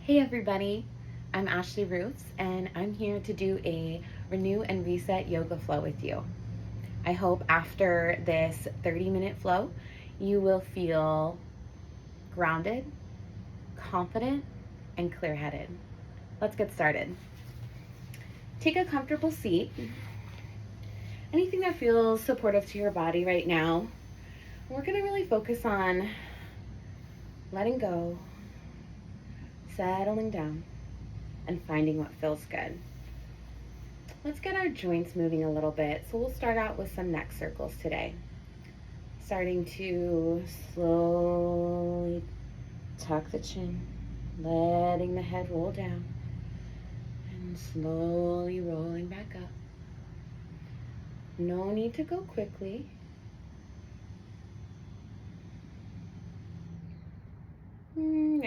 Hey everybody, I'm Ashley Roots and I'm here to do a renew and reset yoga flow with you. I hope after this 30-minute flow, you will feel grounded, confident, and clear-headed. Let's get started. Take a comfortable seat, anything that feels supportive to your body right now. We're going to really focus on letting go, settling down, and finding what feels good. Let's get our joints moving a little bit. So we'll start out with some neck circles today. Starting to slowly tuck the chin, letting the head roll down, and slowly rolling back up. No need to go quickly.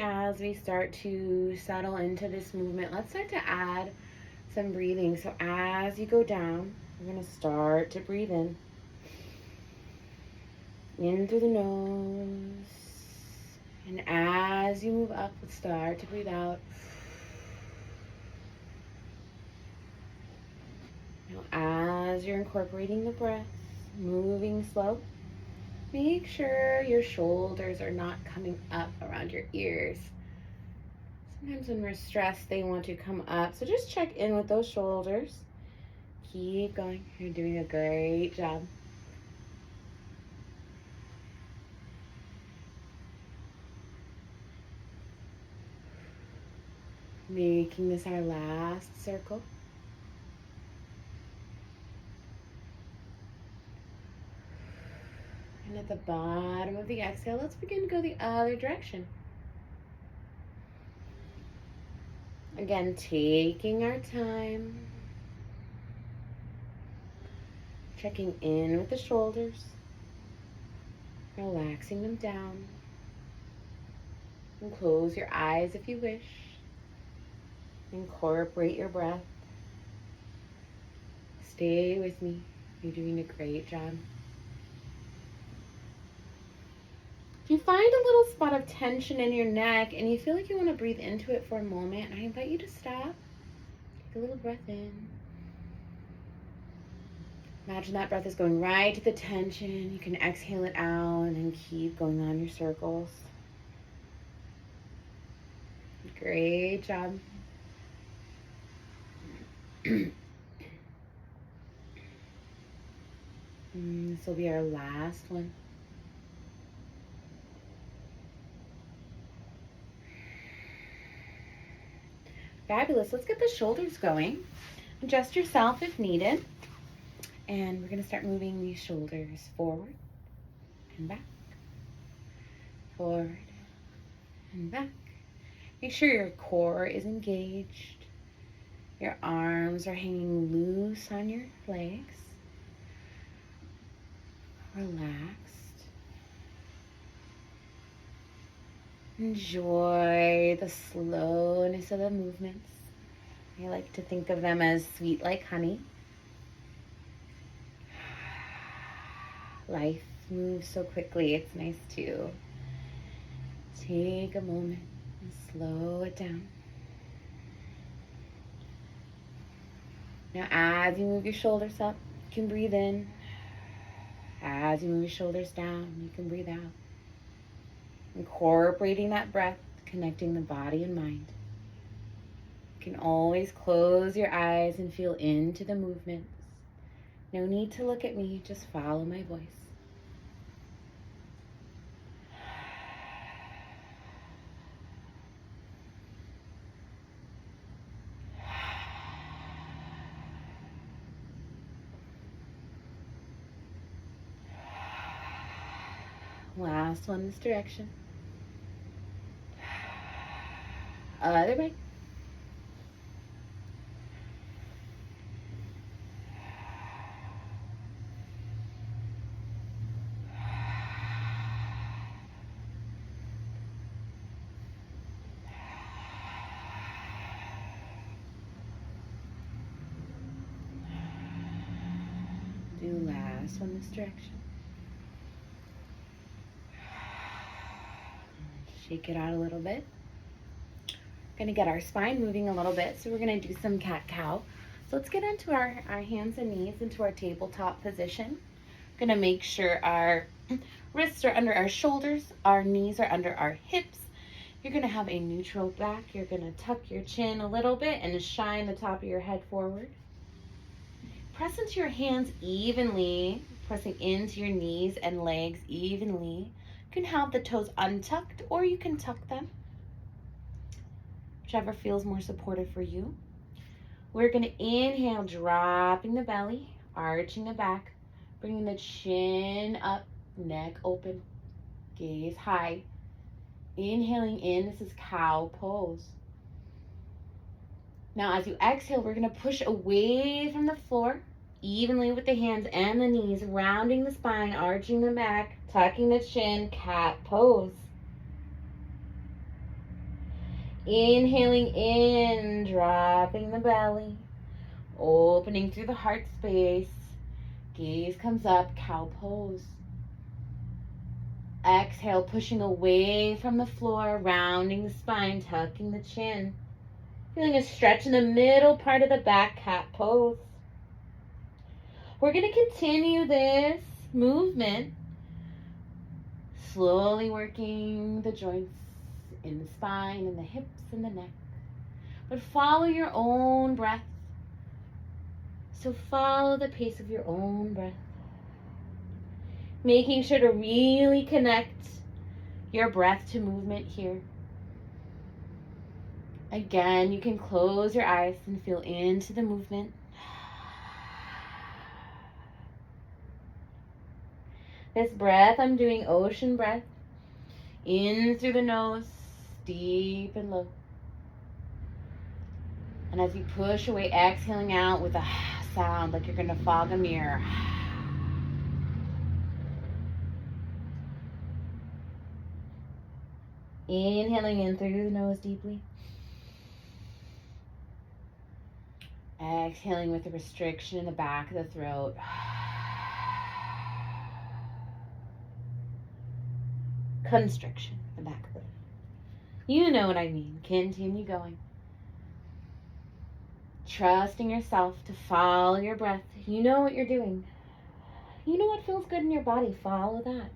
As we start to settle into this movement, let's start to add some breathing. So as you go down, we're going to start to breathe in through the nose. And as you move up, let's start to breathe out. Now, as you're incorporating the breath, moving slow, make sure your shoulders are not coming up around your ears. Sometimes when we're stressed, they want to come up. So just check in with those shoulders. Keep going. You're doing a great job. Making this our last circle. And at the bottom of the exhale, let's begin to go the other direction. Again, taking our time. Checking in with the shoulders. Relaxing them down. And close your eyes if you wish. Incorporate your breath. Stay with me. You're doing a great job. If you find a little spot of tension in your neck and you feel like you want to breathe into it for a moment, I invite you to stop. Take a little breath in. Imagine that breath is going right to the tension. You can exhale it out and then keep going on your circles. Great job. This will be our last one. Fabulous. Let's get the shoulders going. Adjust yourself if needed. And we're going to start moving these shoulders forward and back. Forward and back. Make sure your core is engaged. Your arms are hanging loose on your legs. Relaxed. Enjoy the slowness of the movements. I like to think of them as sweet like honey. Life moves so quickly, it's nice to take a moment and slow it down. Now as you move your shoulders up, you can breathe in. As you move your shoulders down, you can breathe out. Incorporating that breath, connecting the body and mind. You can always close your eyes and feel into the movements. No need to look at me, just follow my voice. Last one this direction. Other way. Do last one this direction. Shake it out a little bit. Gonna get our spine moving a little bit, so we're gonna do some cat-cow. So let's get into our hands and knees into our tabletop position. Gonna make sure our wrists are under our shoulders, our knees are under our hips. You're gonna have a neutral back. You're gonna tuck your chin a little bit and shine the top of your head forward. Press into your hands evenly, pressing into your knees and legs evenly. You can have the toes untucked or you can tuck them, whichever feels more supportive for you. We're gonna inhale, dropping the belly, arching the back, bringing the chin up, neck open, gaze high. Inhaling in, this is cow pose. Now as you exhale, we're gonna push away from the floor, evenly with the hands and the knees, rounding the spine, arching the back, tucking the chin, cat pose. Inhaling in, dropping the belly, opening through the heart space, gaze comes up, cow pose. Exhale, pushing away from the floor, rounding the spine, tucking the chin. Feeling a stretch in the middle part of the back, cat pose. We're going to continue this movement, slowly working the joints in the spine and the hips and the neck. But follow your own breath. So follow the pace of your own breath. Making sure to really connect your breath to movement here. Again, you can close your eyes and feel into the movement. This breath, I'm doing ocean breath. In through the nose, deep and low. And as you push away, exhaling out with a sound like you're going to fog a mirror. Inhaling in through the nose deeply. Exhaling with a restriction in the back of the throat. Constriction in the back of the throat. You know what I mean. Continue going. Trusting yourself to follow your breath. You know what you're doing. You know what feels good in your body. Follow that.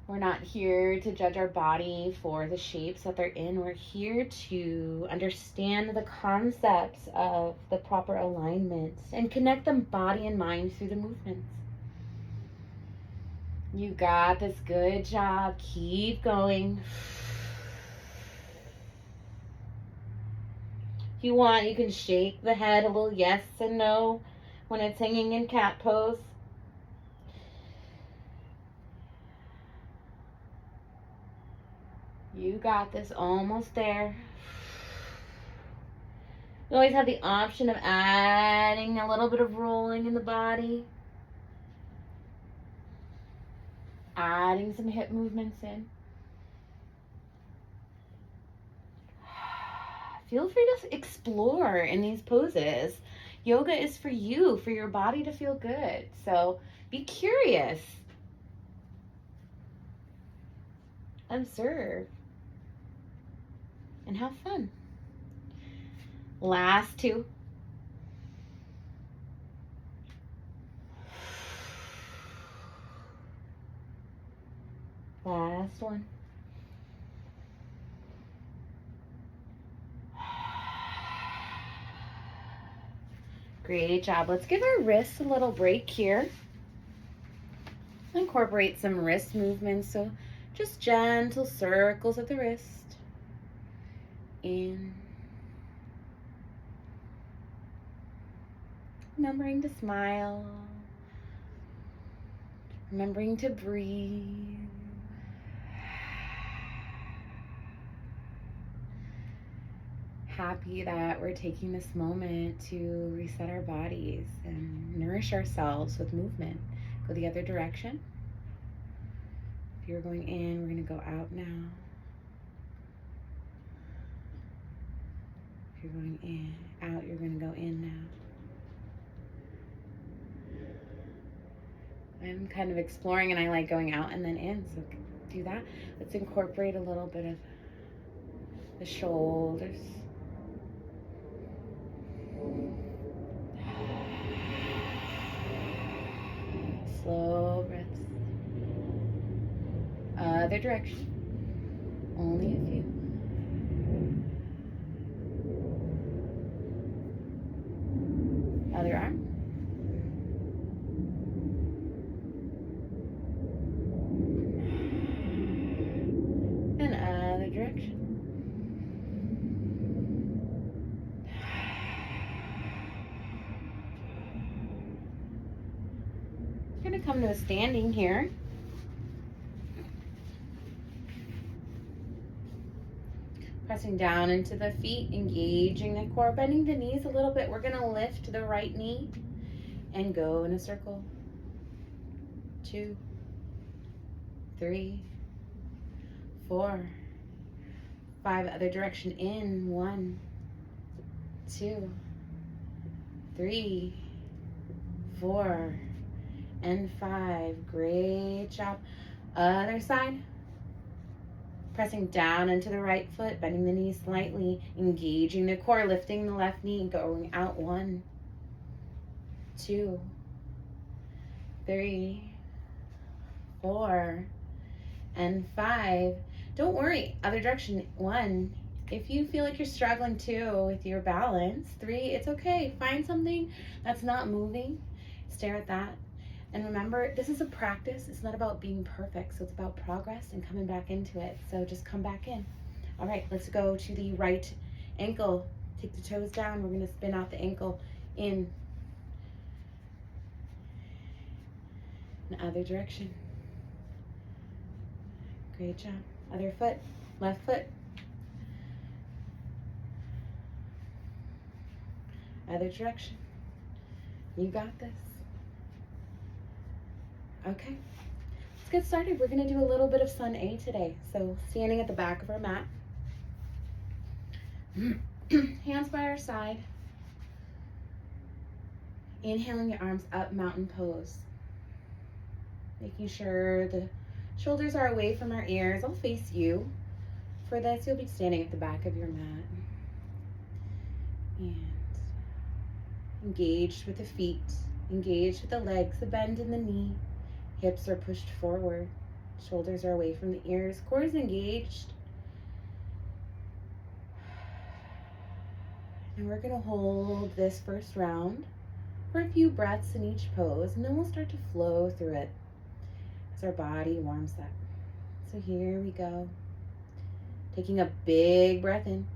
We're not here to judge our body for the shapes that they're in. We're here to understand the concepts of the proper alignments and connect them body and mind through the movements. You got this. Good job. Keep going. If you want, you can shake the head a little yes and no when it's hanging in cat pose. You got this. Almost there. You always have the option of adding a little bit of rolling in the body. Adding some hip movements in. Feel free to explore in these poses. Yoga is for you, for your body to feel good. So be curious. Observe. And have fun. Last two. Last one. Great job. Let's give our wrists a little break here. Incorporate some wrist movements. So just gentle circles of the wrist. In. Remembering to smile. Remembering to breathe. Happy that we're taking this moment to reset our bodies and nourish ourselves with movement. Go the other direction. If you're going in, we're going to go out now. If you're going in, out, you're going to go in now. I'm kind of exploring and I like going out and then in, so do that. Let's incorporate a little bit of the shoulders. Slow breaths. Other direction. Only a few. Other arm. And other direction. We're going to come to a standing here. Pressing down into the feet, engaging the core, bending the knees a little bit. We're going to lift the right knee and go in a circle. 2, 3, 4, 5. Other direction in. 1, 2, 3, 4, and 5. Great job. Other side. Pressing down into the right foot, bending the knee slightly, engaging the core, lifting the left knee, going out. 1, 2, 3, 4, and 5. Don't worry. Other direction. 1. If you feel like you're struggling too with your balance. 3, it's okay. Find something that's not moving. Stare at that. And remember, this is a practice. It's not about being perfect. So it's about progress and coming back into it. So just come back in. All right, let's go to the right ankle. Take the toes down. We're going to spin out the ankle in. In the other direction. Great job. Other foot. Left foot. Other direction. You got this. Okay, let's get started. We're going to do a little bit of Sun A today. So standing at the back of our mat. Hands by our side. Inhaling the arms up, mountain pose. Making sure the shoulders are away from our ears. I'll face you. For this, you'll be standing at the back of your mat. And engaged with the feet. Engaged with the legs, the bend in the knee. Hips are pushed forward. Shoulders are away from the ears. Core is engaged. And we're going to hold this first round for a few breaths in each pose, and then we'll start to flow through it as our body warms up. So here we go. Taking a big breath in.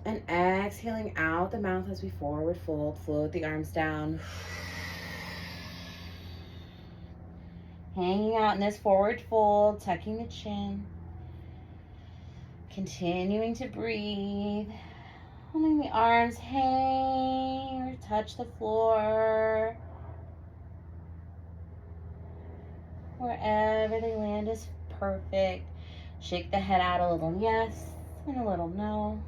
And exhaling out the mouth as we forward fold. Float the arms down. Hanging out in this forward fold, tucking the chin. Continuing to breathe. Letting the arms hang or touch the floor. Wherever they land is perfect. Shake the head out a little yes and a little no.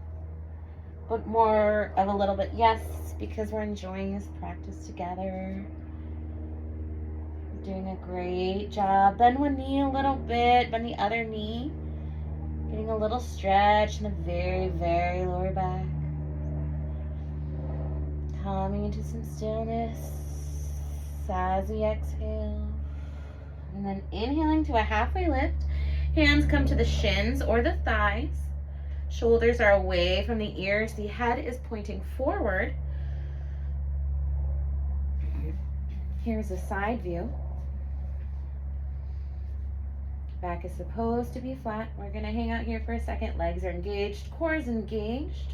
But more of a little bit yes, because we're enjoying this practice together. We're doing a great job. Bend one knee a little bit, bend the other knee. Getting a little stretch in the very, very lower back. Coming into some stillness as we exhale. And then inhaling to a halfway lift. Hands come to the shins or the thighs. Shoulders are away from the ears. The head is pointing forward. Here's a side view. Back is supposed to be flat. We're going to hang out here for a second. Legs are engaged. Core is engaged.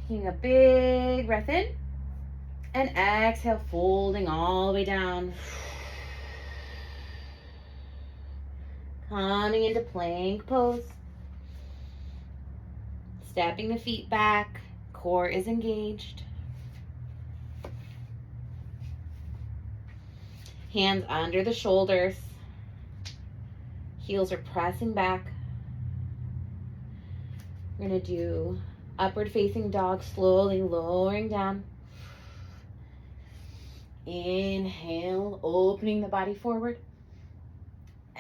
Taking a big breath in. And exhale, folding all the way down. Coming into plank pose. Stepping the feet back. Core is engaged. Hands under the shoulders. Heels are pressing back. We're going to do upward facing dog, slowly lowering down. Inhale, opening the body forward.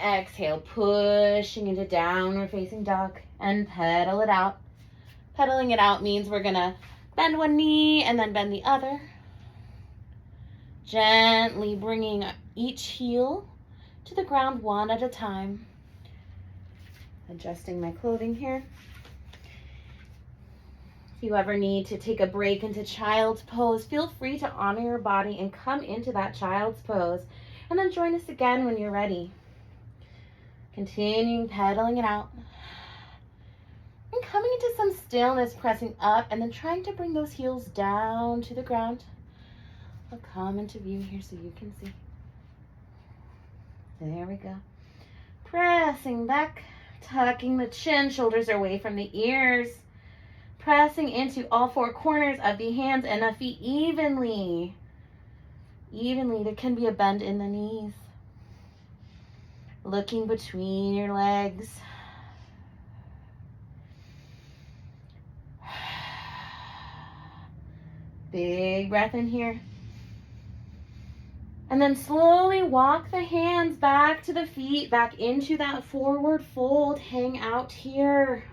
Exhale, pushing into downward facing dog, and pedal it out. Pedaling it out means we're gonna bend one knee and then bend the other. Gently bringing each heel to the ground one at a time. Adjusting my clothing here. If you ever need to take a break into child's pose, feel free to honor your body and come into that child's pose. And then join us again when you're ready. Continuing pedaling it out. And coming into some stillness, pressing up and then trying to bring those heels down to the ground. I'll come into view here so you can see. There we go. Pressing back, tucking the chin, shoulders are away from the ears. Pressing into all four corners of the hands and the feet evenly. Evenly, there can be a bend in the knees. Looking between your legs. Big breath in here. And then slowly walk the hands back to the feet, back into that forward fold. Hang out here.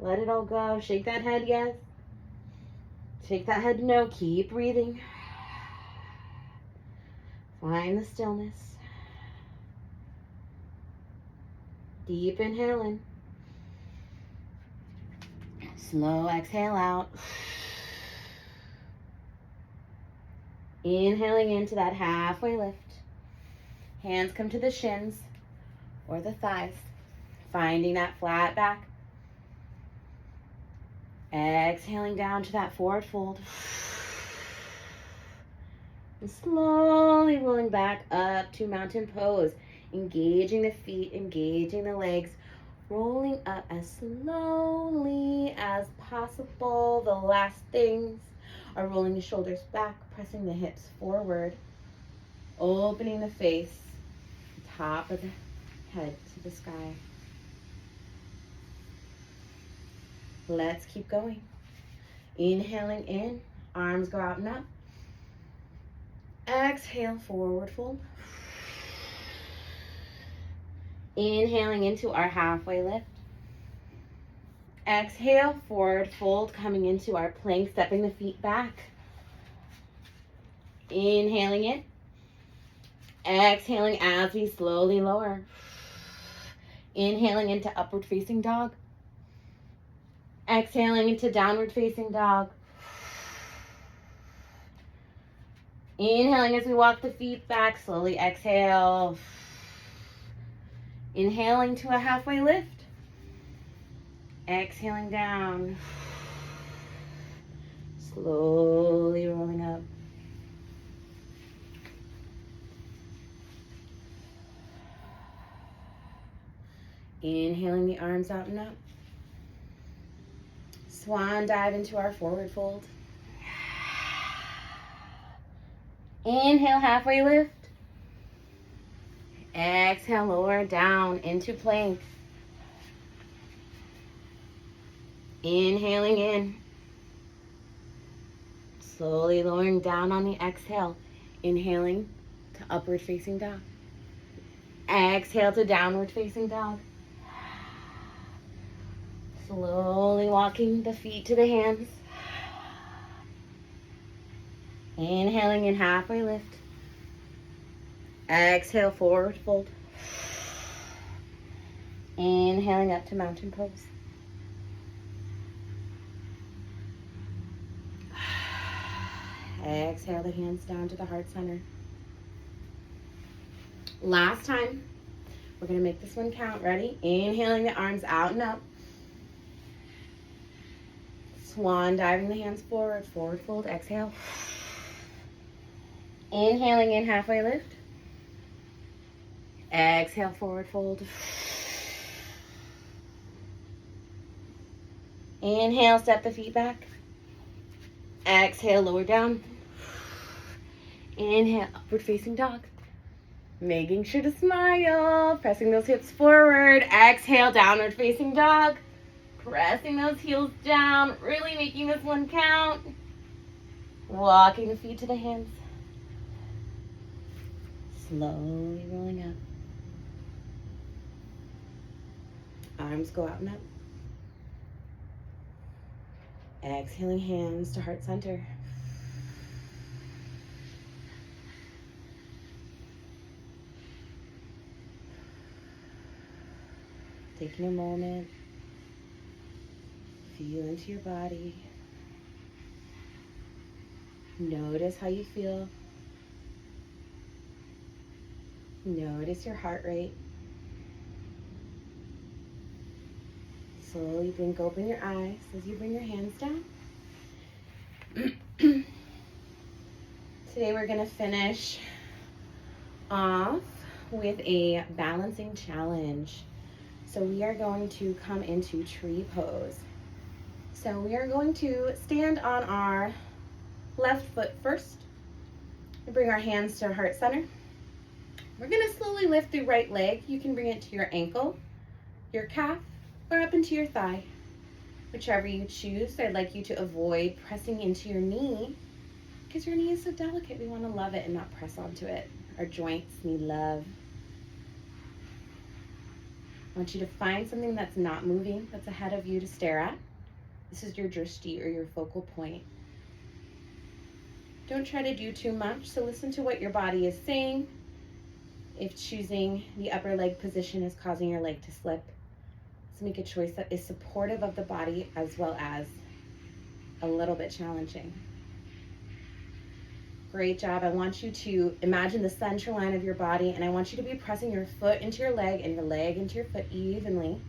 Let it all go. Shake that head, yes. Shake that head, no. Keep breathing. Find the stillness. Deep inhale in. Slow exhale out. Inhaling into that halfway lift. Hands come to the shins or the thighs. Finding that flat back. Exhaling down to that forward fold. And slowly rolling back up to mountain pose. Engaging the feet, engaging the legs. Rolling up as slowly as possible. The last things are rolling the shoulders back, pressing the hips forward. Opening the face, top of the head to the sky. Let's keep going. Inhaling in, arms go out and up. Exhale, forward fold. Inhaling into our halfway lift. Exhale, forward fold, coming into our plank, stepping the feet back. Inhaling in. Exhaling as we slowly lower. Inhaling into upward facing dog. Exhaling into downward facing dog. Inhaling as we walk the feet back, slowly exhale. Inhaling to a halfway lift. Exhaling down. Slowly rolling up. Inhaling the arms out and up. Swan dive into our forward fold. Inhale, halfway lift. Exhale, lower down into plank. Inhaling in. Slowly lowering down on the exhale. Inhaling to upward facing dog. Exhale to downward facing dog. Slowly walking the feet to the hands. Inhaling in, halfway lift. Exhale, forward fold. Inhaling up to mountain pose. Exhale the hands down to the heart center. Last time. We're going to make this one count. Ready? Inhaling the arms out and up. Swan diving the hands forward. Forward fold. Exhale. Inhaling in, halfway lift. Exhale, forward fold. Inhale, step the feet back. Exhale, lower down. Inhale, upward facing dog. Making sure to smile. Pressing those hips forward. Exhale, downward facing dog. Pressing those heels down. Really making this one count. Walking the feet to the hands. Slowly rolling up. Arms go out and up. Exhaling, hands to heart center. Taking a moment, feel into your body. Notice how you feel. Notice your heart rate. Slowly blink open your eyes as you bring your hands down. Today we're going to finish off with a balancing challenge. So we are going to come into tree pose. So we are going to stand on our left foot first. We bring our hands to our heart center. We're going to slowly lift the right leg. You can bring it to your ankle, your calf, or up into your thigh. Whichever you choose. I'd like you to avoid pressing into your knee because your knee is so delicate. We want to love it and not press onto it. Our joints need love. I want you to find something that's not moving, that's ahead of you to stare at. This is your drishti, or your focal point. Don't try to do too much, so listen to what your body is saying. If choosing the upper leg position is causing your leg to slip, so make a choice that is supportive of the body as well as a little bit challenging. Great job. I want you to imagine the center line of your body, and I want you to be pressing your foot into your leg and your leg into your foot evenly.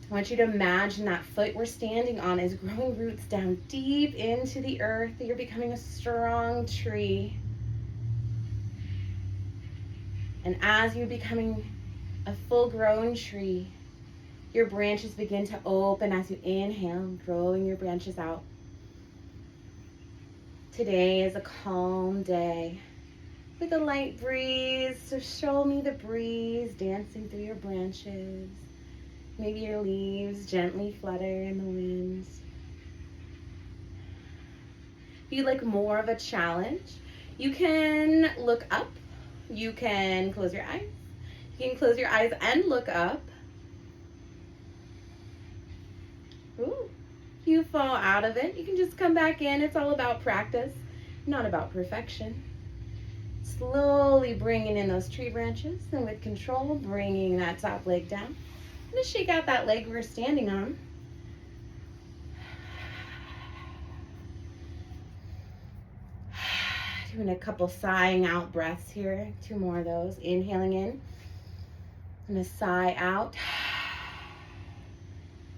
I want you to imagine that foot we're standing on is growing roots down deep into the earth, that you're becoming a strong tree. And as you're becoming a full-grown tree, your branches begin to open as you inhale, growing your branches out. Today is a calm day with a light breeze, so show me the breeze dancing through your branches. Maybe your leaves gently flutter in the wind. If you'd like more of a challenge, you can look up. You can close your eyes. You can close your eyes and look up. Ooh. You fall out of it, you can just come back in. It's all about practice, not about perfection. Slowly bringing in those tree branches, and with control, bringing that top leg down. I'm going to shake out that leg we're standing on. Doing a couple sighing out breaths here. 2 more of those. Inhaling in. And a sigh out.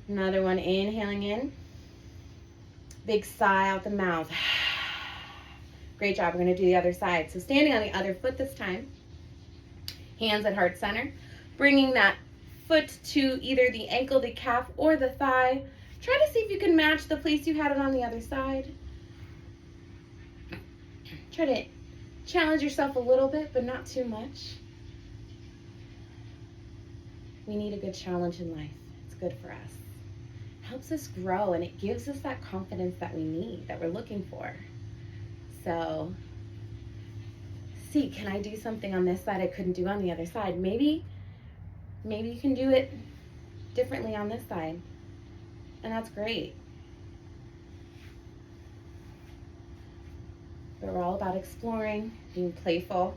Another one, inhaling in. Big sigh out the mouth. Great job. We're going to do the other side. So standing on the other foot this time. Hands at heart center. Bringing that foot to either the ankle, the calf, or the thigh. Try to see if you can match the place you had it on the other side. Try to challenge yourself a little bit, but not too much. We need a good challenge in life. It's good for us. Helps us grow, and it gives us that confidence that we need, that we're looking for. So, see, can I do something on this side I couldn't do on the other side? Maybe you can do it differently on this side, and that's great. But we're all about exploring, being playful.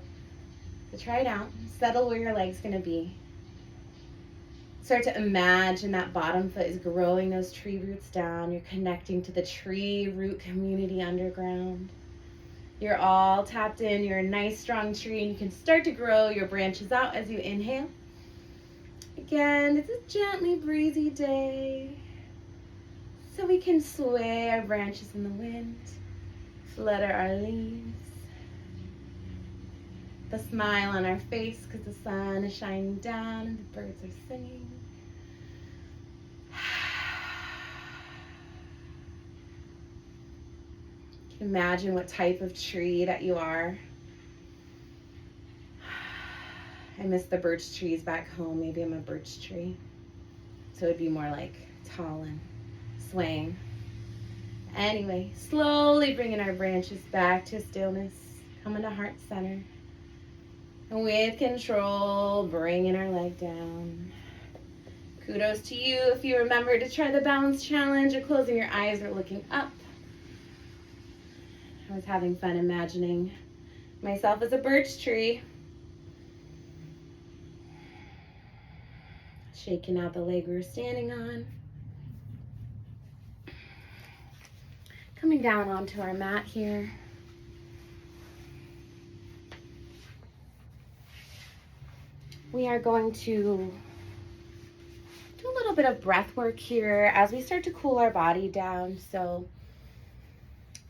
So try it out. Settle where your leg's going to be. Start to imagine that bottom foot is growing those tree roots down. You're connecting to the tree root community underground. You're all tapped in. You're a nice, strong tree, and you can start to grow your branches out as you inhale. Again, it's a gently breezy day, so we can sway our branches in the wind, flutter our leaves. The smile on our face because the sun is shining down and the birds are singing. You can imagine what type of tree that you are. I miss the birch trees back home. Maybe I'm a birch tree. So it'd be more like tall and swaying. Anyway, slowly bringing our branches back to stillness. Coming to heart center. And with control, bringing our leg down. Kudos to you if you remember to try the balance challenge or closing your eyes or looking up. I was having fun imagining myself as a birch tree. Shaking out the leg we were standing on. Coming down onto our mat here. We are going to do a little bit of breath work here as we start to cool our body down. So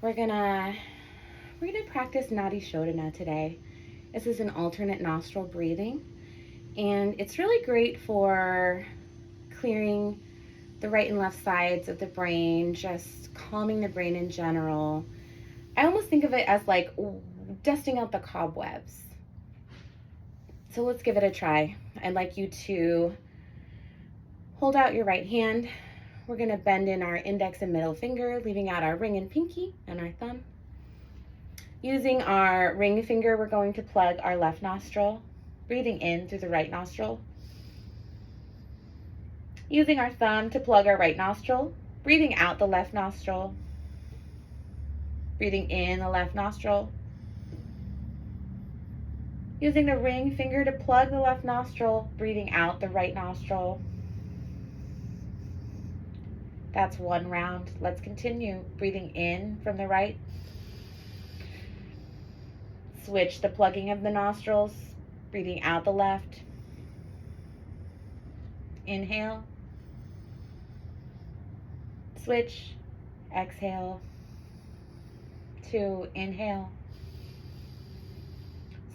we're gonna practice Nadi Shodhana today. This is an alternate nostril breathing, and it's really great for clearing the right and left sides of the brain, just calming the brain in general. I almost think of it as like dusting out the cobwebs. So let's give it a try. I'd like you to hold out your right hand. We're gonna bend in our index and middle finger, leaving out our ring and pinky and our thumb. Using our ring finger, we're going to plug our left nostril, breathing in through the right nostril. Using our thumb to plug our right nostril, breathing out the left nostril, breathing in the left nostril. Using the ring finger to plug the left nostril, breathing out the right nostril. That's one round. Let's continue. Breathing in from the right. Switch the plugging of the nostrils, breathing out the left. Inhale. Switch. Exhale. 2. Inhale.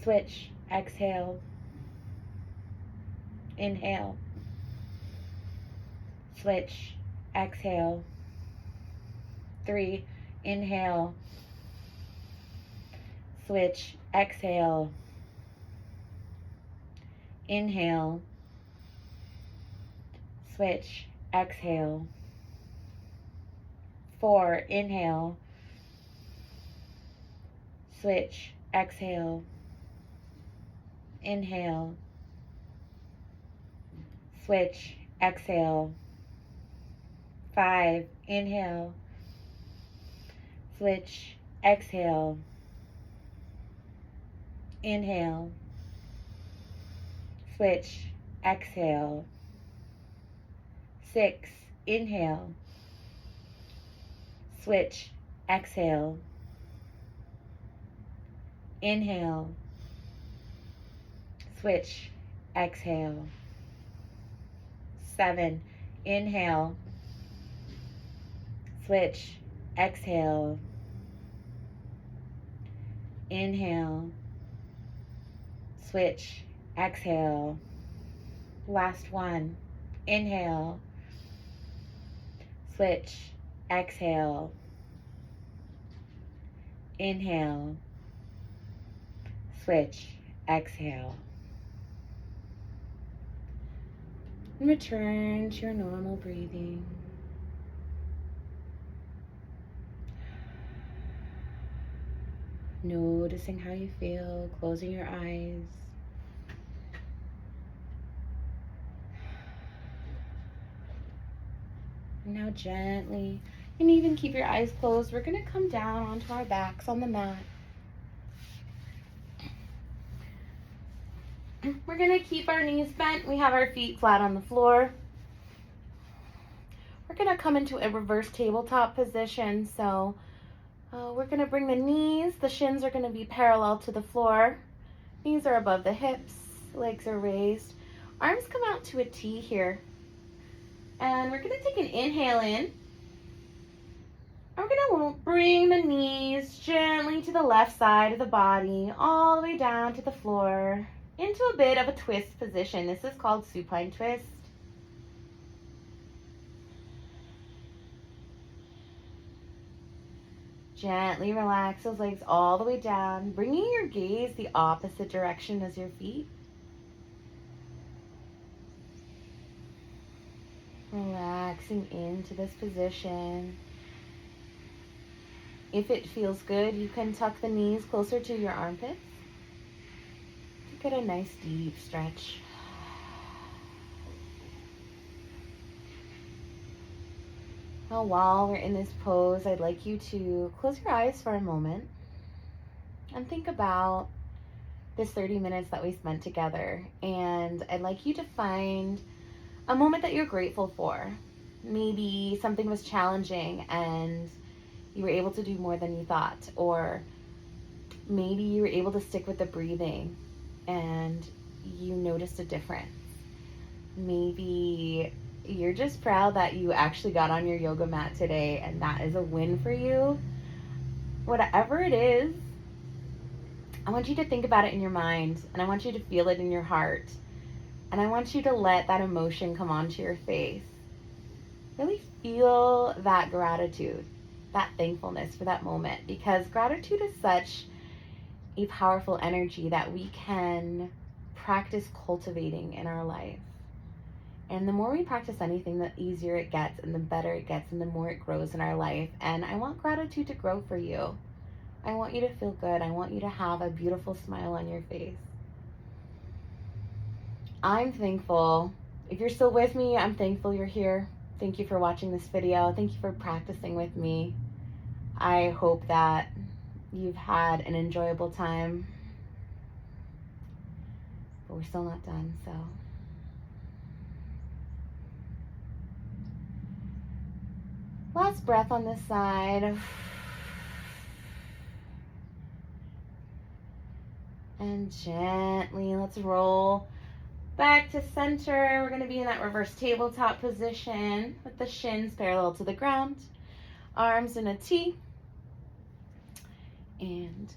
Switch. Exhale. Inhale. Switch. Exhale. 3. Inhale. Switch. Exhale. Inhale. Switch. Exhale. 4. Inhale. Switch. Exhale. Inhale. Switch. Exhale. 5. Inhale. Switch. Exhale. Inhale. Switch. Exhale. 6. Inhale. Switch. Exhale. Inhale. Switch. Exhale. 7. Inhale. Switch. Exhale. Inhale. Switch. Exhale. Last one. Inhale. Switch. Exhale. Inhale. Switch. Exhale. And return to your normal breathing. Noticing how you feel, closing your eyes. And now gently, and even keep your eyes closed, we're going to come down onto our backs on the mat. We're going to keep our knees bent. We have our feet flat on the floor. We're going to come into a reverse tabletop position. So we're going to bring the shins are going to be parallel to the floor. Knees are above the hips, legs are raised. Arms come out to a T here. And we're going to take an inhale in. We're going to bring the knees gently to the left side of the body, all the way down to the floor, into a bit of a twist position. This is called supine twist. Gently relax those legs all the way down, bringing your gaze the opposite direction as your feet. Relaxing into this position. If it feels good, you can tuck the knees closer to your armpits to get a nice deep stretch. Now, while we're in this pose, I'd like you to close your eyes for a moment and think about this 30 minutes that we spent together. And I'd like you to find a moment that you're grateful for. Maybe something was challenging and you were able to do more than you thought, or maybe you were able to stick with the breathing and you noticed a difference. Maybe you're just proud that you actually got on your yoga mat today and that is a win for you. Whatever it is, I want you to think about it in your mind and I want you to feel it in your heart. And I want you to let that emotion come onto your face. Really feel that gratitude, that thankfulness for that moment, because gratitude is such a powerful energy that we can practice cultivating in our life. And the more we practice anything, the easier it gets and the better it gets and the more it grows in our life. And I want gratitude to grow for you. I want you to feel good. I want you to have a beautiful smile on your face. I'm thankful. If you're still with me, I'm thankful you're here. Thank you for watching this video. Thank you for practicing with me. I hope that you've had an enjoyable time. But we're still not done, so. Last breath on this side. And gently, let's roll back to center. We're going to be in that reverse tabletop position with the shins parallel to the ground, arms in a T. And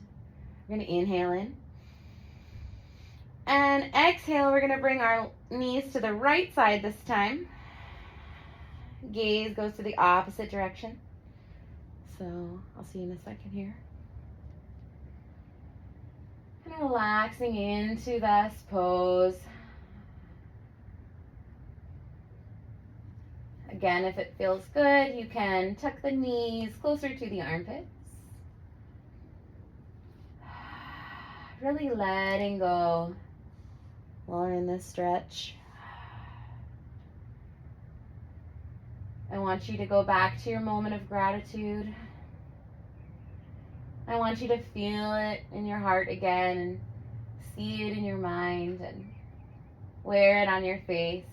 we're going to inhale in. And exhale, we're going to bring our knees to the right side this time. Gaze goes to the opposite direction. So I'll see you in a second here. And relaxing into this pose. Again, if it feels good, you can tuck the knees closer to the armpits. Really letting go while we're in this stretch. I want you to go back to your moment of gratitude. I want you to feel it in your heart again and see it in your mind and wear it on your face.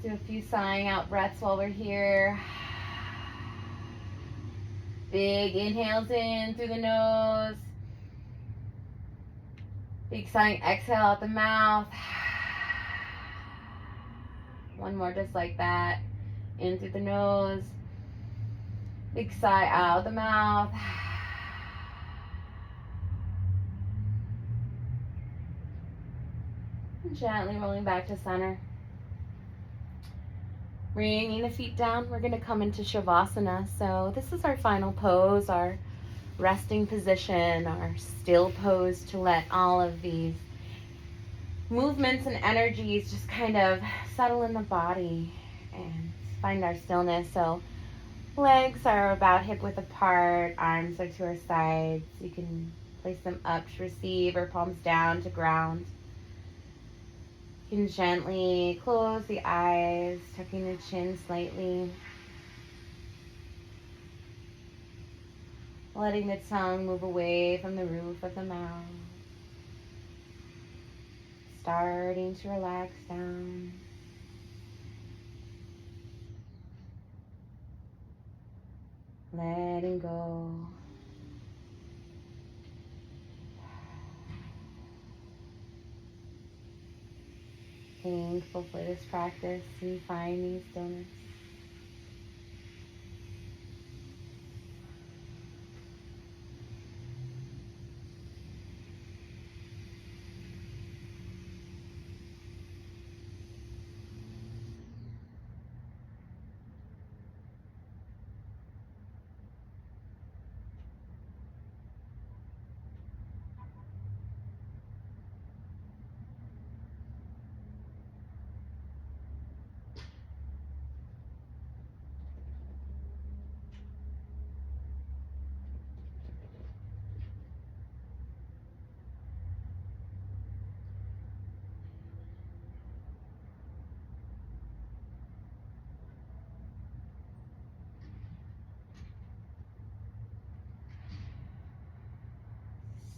Do a few sighing out breaths while we're here. Big inhales in through the nose. Big sighing exhale out the mouth. One more just like that. In through the nose. Big sigh out the mouth. And gently rolling back to center. Bringing the feet down, we're going to come into Shavasana. So this is our final pose, our resting position, our still pose to let all of these movements and energies just kind of settle in the body and find our stillness. So legs are about hip width apart, arms are to our sides. You can place them up to receive or palms down to ground. You can gently close the eyes, tucking the chin slightly. Letting the tongue move away from the roof of the mouth. Starting to relax down. Letting go. Thankful for this practice and finding stillness.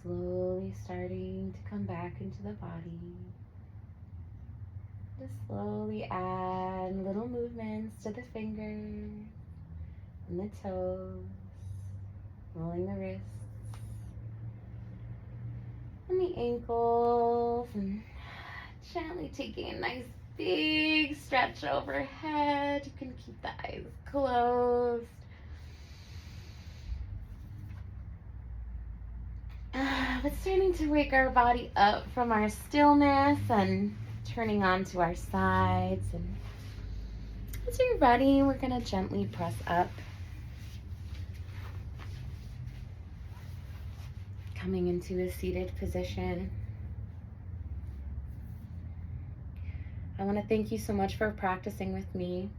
slowly starting to come back into the body. Just slowly add little movements to the fingers and the toes, rolling the wrists and the ankles, and gently taking a nice big stretch overhead. You can keep the eyes closed. But starting to wake our body up from our stillness and turning onto our sides. And as you're ready, we're going to gently press up, coming into a seated position. I want to thank you so much for practicing with me.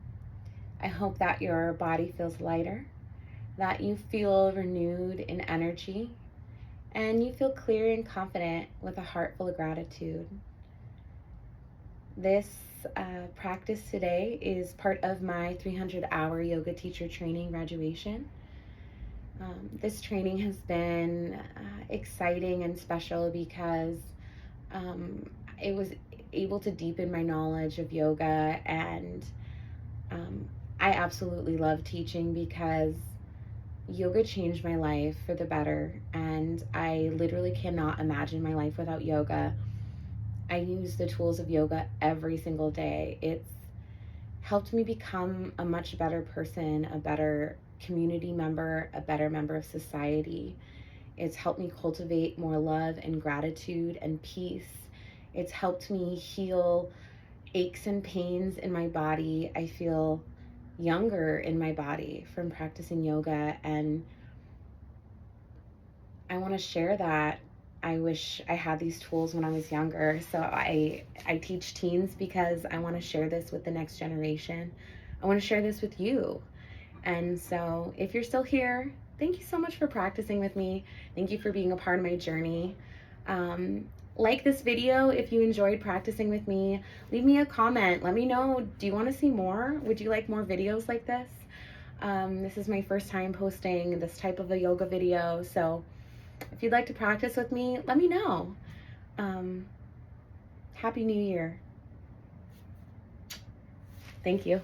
I hope that your body feels lighter, that you feel renewed in energy, and you feel clear and confident with a heart full of gratitude. This practice today is part of my 300-hour yoga teacher training graduation. This training has been exciting and special because it was able to deepen my knowledge of yoga, and I absolutely love teaching because yoga changed my life for the better, and I literally cannot imagine my life without yoga. I use the tools of yoga every single day. It's helped me become a much better person, a better community member, a better member of society. It's helped me cultivate more love and gratitude and peace. It's helped me heal aches and pains in my body. I feel younger in my body from practicing yoga, and I want to share that. I wish I had these tools when I was younger. So I teach teens because I want to share this with the next generation. I want to share this with you. And so if you're still here, thank you so much for practicing with me. Thank you for being a part of my journey. Like this video if you enjoyed practicing with me. Leave me a comment. Let me know, do you want to see more? Would you like more videos like this? This is my first time posting this type of a yoga video, so if you'd like to practice with me, let me know. Happy New Year. Thank you.